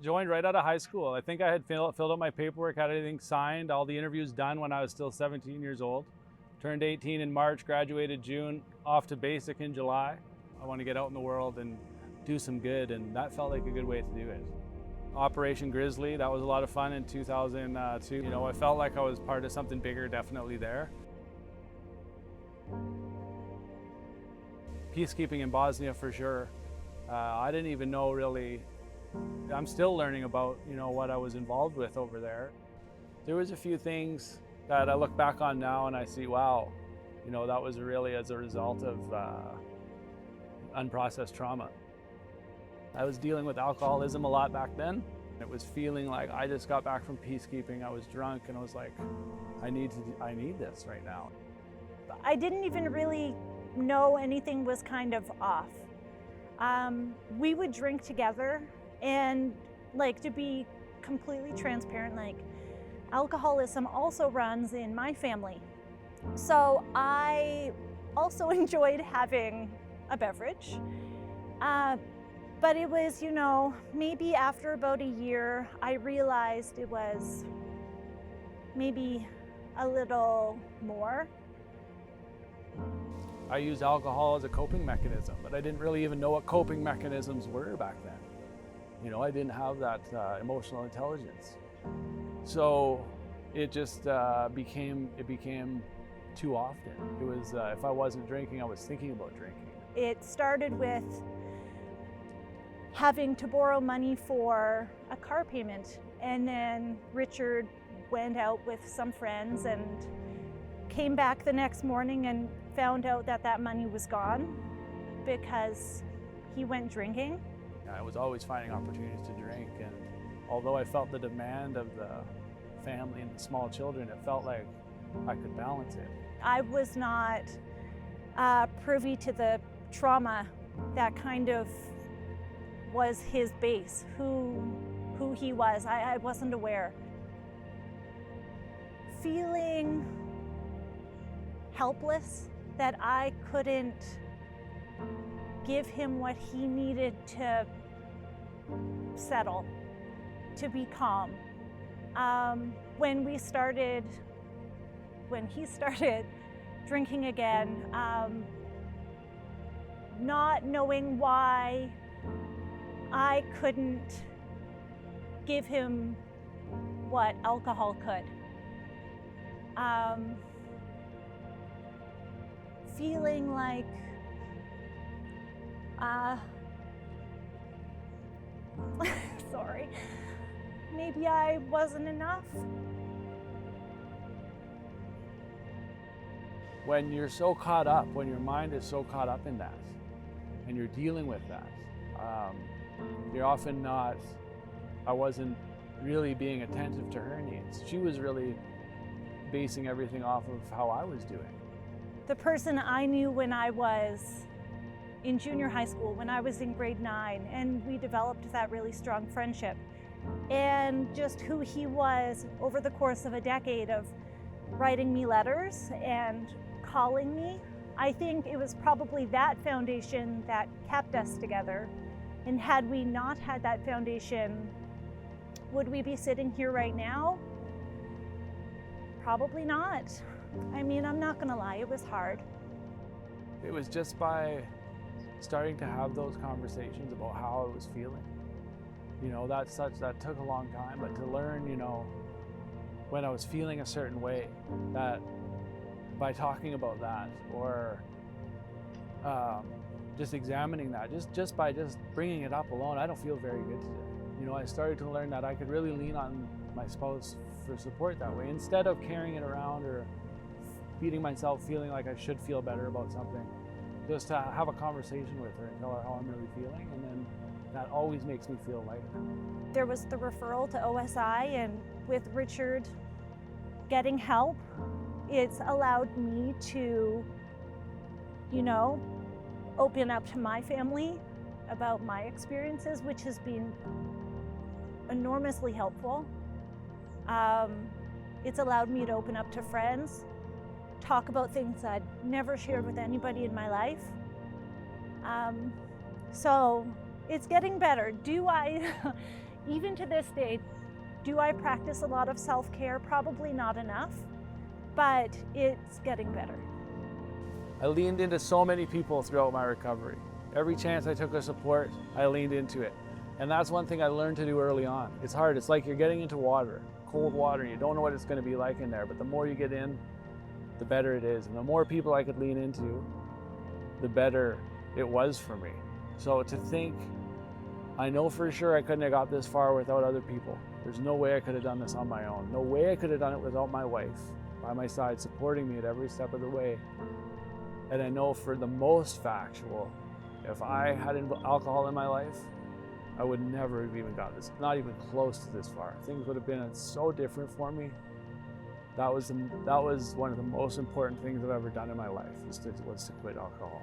Joined right out of high school. I think I had filled out my paperwork, had everything signed, all the interviews done when I was still 17 years old. Turned 18 in March, graduated June, off to basic in July. I want to get out in the world and do some good, and that felt like a good way to do it. Operation Grizzly, that was a lot of fun in 2002. You know, I felt like I was part of something bigger, definitely there. Peacekeeping in Bosnia for sure. I didn't even know really, I'm still learning about, you know, what I was involved with over there. There was a few things that I look back on now and I see, wow, you know, that was really as a result of unprocessed trauma. I was dealing with alcoholism a lot back then. It was feeling like I just got back from peacekeeping. I was drunk and I was like, I need this right now. I didn't even really know anything was kind of off. We would drink together, and like, to be completely transparent, like, alcoholism also runs in my family. So I also enjoyed having a beverage. But it was, you know, maybe after about a year, I realized it was maybe a little more. I used alcohol as a coping mechanism, but I didn't really even know what coping mechanisms were back then. You know, I didn't have that emotional intelligence. So it just became too often. It was, if I wasn't drinking, I was thinking about drinking. It started with having to borrow money for a car payment, and then Richard went out with some friends and came back the next morning and found out that that money was gone because he went drinking. I was always finding opportunities to drink, and although I felt the demand of the family and the small children, it felt like I could balance it. I was not privy to the trauma that kind of was his base, who he was. I wasn't aware. Feeling helpless, that I couldn't give him what he needed to settle, to be calm. When he started drinking again, not knowing why I couldn't give him what alcohol could. Feeling like sorry, maybe I wasn't enough. When you're so caught up, when your mind is so caught up in that, and you're dealing with that, you're often not, I wasn't really being attentive to her needs. She was really basing everything off of how I was doing. The person I knew when I was in junior high school, when I was in grade 9, and we developed that really strong friendship, and just who he was over the course of a decade of writing me letters and calling me, I think it was probably that foundation that kept us together. And had we not had that foundation, would we be sitting here right now? Probably not. I mean, I'm not gonna lie, it was hard. It was just by starting to have those conversations about how I was feeling. You know, that took a long time, but to learn, you know, when I was feeling a certain way, that by talking about that, or just examining that, just by bringing it up alone, I don't feel very good today. You know, I started to learn that I could really lean on my spouse for support that way, instead of carrying it around or beating myself, feeling like I should feel better about something. Just to have a conversation with her and tell her how I'm really feeling, and then that always makes me feel lighter. There was the referral to OSI, and with Richard getting help, it's allowed me to, you know, open up to my family about my experiences, which has been enormously helpful. It's allowed me to open up to friends, talk about things I'd never shared with anybody in my life. So it's getting better. Do I Even to this day, do I practice a lot of self-care? Probably not enough, but it's getting better. I leaned into so many people throughout my recovery. Every chance I took of support, I leaned into it. And that's one thing I learned to do early on. It's hard. It's like you're getting into water, cold water. You don't know what it's going to be like in there, but the more you get in, the better it is. And the more people I could lean into, the better it was for me. So to think, I know for sure I couldn't have got this far without other people. There's no way I could have done this on my own. No way I could have done it without my wife by my side, supporting me at every step of the way. And I know for the most factual, if I had alcohol in my life, I would never have even got this, not even close to this far. Things would have been so different for me. That was one of the most important things I've ever done in my life, was to quit alcohol.